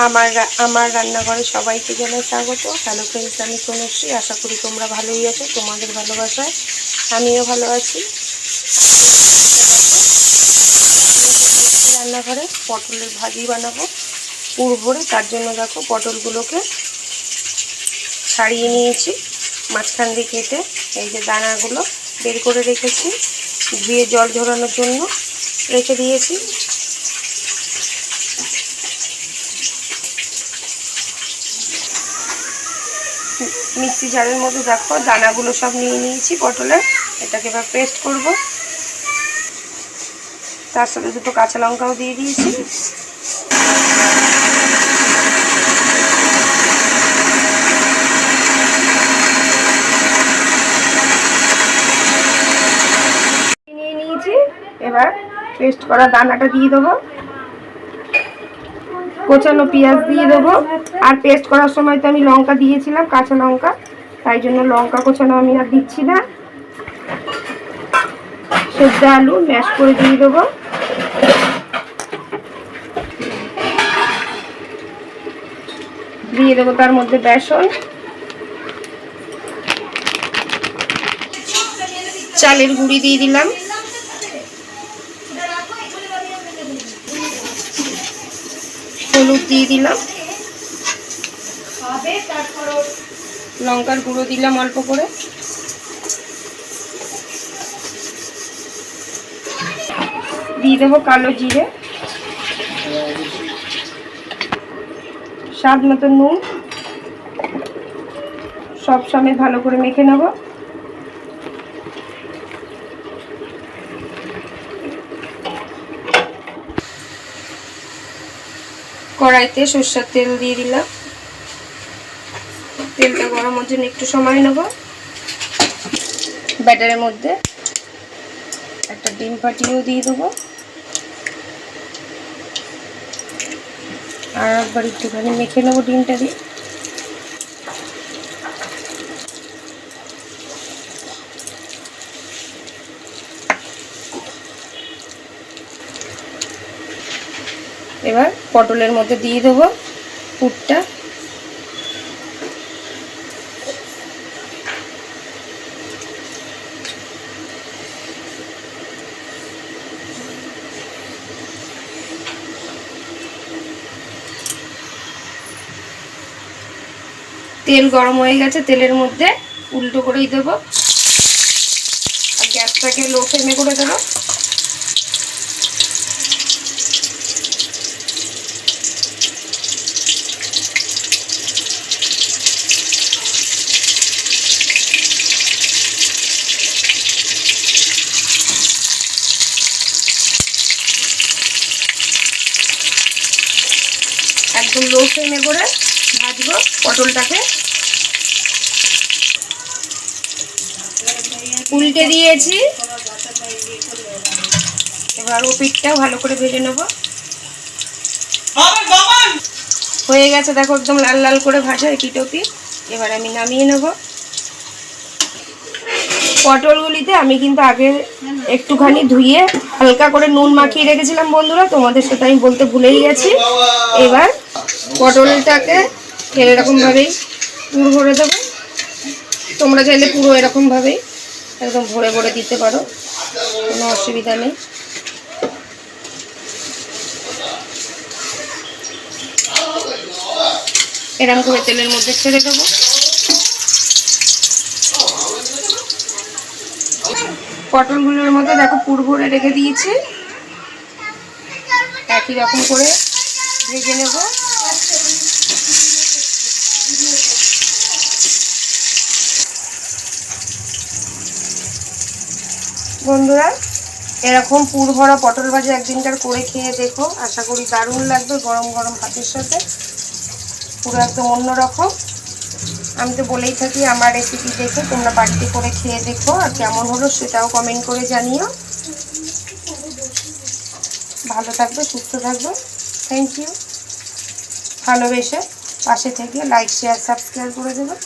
আমার রান্নাঘরে সবাইকে জানাই স্বাগত। হ্যালো ফ্রেন্ডস, আমি তনুশ্রী। আশা করি তোমরা ভালোই আছো। তোমাদের ভালোবাসায় আমিও ভালো আছি। রান্নাঘরে পটলের ভাজি বানাবো পুর ভরে। তার জন্য দেখো পটলগুলোকে ছাড়িয়ে নিয়েছি, মাঝখান দিয়ে কেটে এই যে দানাগুলো বের করে রেখেছি, ধুয়ে জল ঝরানোর জন্য রেখে দিয়েছি। মিক্সি জারের মধ্যে দেখো দানাগুলো সব নিয়ে নিয়েছি পটলের। এটাকে এবার পেস্ট করব। তার সাথে দুটো কাঁচা লঙ্কাও দিয়ে দিয়েছি। নিয়ে নিয়েছি, এবার পেস্ট করা দানাটা দিয়ে দেবো। কোচানো পেঁয়াজ দিয়ে দেবো। আর পেস্ট করার সময় তো আমি লঙ্কা দিয়েছিলাম, কাঁচা লঙ্কা, তাই জন্য লঙ্কা কোচানো আমি আর দিচ্ছি না। সেদ্ধ আলু ম্যাশ করে দিয়ে দেবো। দিয়ে দেবো তার মধ্যে বেসন, চালের গুঁড়ি দিয়ে দিলাম, হলুদ দিয়ে দিলাম, লঙ্কার গুঁড়ো দিলাম অল্প করে, দিয়ে দেবো কালো জিরে, স্বাদ মতো নুন। সব সময় ভালো করে মেখে নেব। কড়াইতে সরষের তেল দিয়ে দিলাম। তেলটা গরম হওয়ার জন্য একটু সময় নেব। ব্যাটারের মধ্যে একটা ডিম ফাটিয়েও দিয়ে দেবো। আর একবার একটুখানি মেখে নেবো ডিমটা দিয়ে। এবার পটলের মধ্যে দিয়ে দেবো পুরটা। তেল গরম হয়ে গেছে, তেলের মধ্যে উল্টো করেই দেবো। আর গ্যাসটাকে লো ফ্লেমে করে দেবো। একদম লো ফ্লেমে করে ভাজবো পটলটাকে। উল্টে দিয়েছি, এবার ও পিঠটাও ভালো করে ভেজে নেব। হয়ে গেছে দেখো, একদম লাল লাল করে ভাজা এপিট ওপিট। এবার আমি নামিয়ে নেব। পটলগুলিতে আমি কিন্তু আগে একটুখানি ধুয়ে হালকা করে নুন মাখিয়ে রেখেছিলাম বন্ধুরা, তোমাদের সাথে আমি বলতে ভুলেই গেছি। এবার পটলটাকে এরকমভাবেই পুর ভরে দেবো। তোমরা চাইলে পুরো এরকমভাবেই একদম ভরে ভরে দিতে পারো, কোনো অসুবিধা নেই। এরকম করে তেলের মধ্যে ছেড়ে দেবো। পটলগুলোর মধ্যে দেখো পুর ভরে রেখে দিয়েছি। একই রকম করে ভেজে নেব। বন্ধুরা, এরকম পুর ভরা পটল ভাজা একদিনকার করে খেয়ে দেখো, আশা করি দারুণ লাগবে গরম গরম ভাতের সাথে। পুরো একদম অন্যরকম। আমি তো বলেই থাকি আমার রেসিপি দেখে তোমরা বাড়িতে করে খেয়ে দেখো, আর কেমন হলো সেটাও কমেন্ট করে জানিও। ভালো থাকবে, সুস্থ থাকবে। Thank you. ভালোবেসে পাশে থেকে লাইক শেয়ার সাবস্ক্রাইব করে দেবে।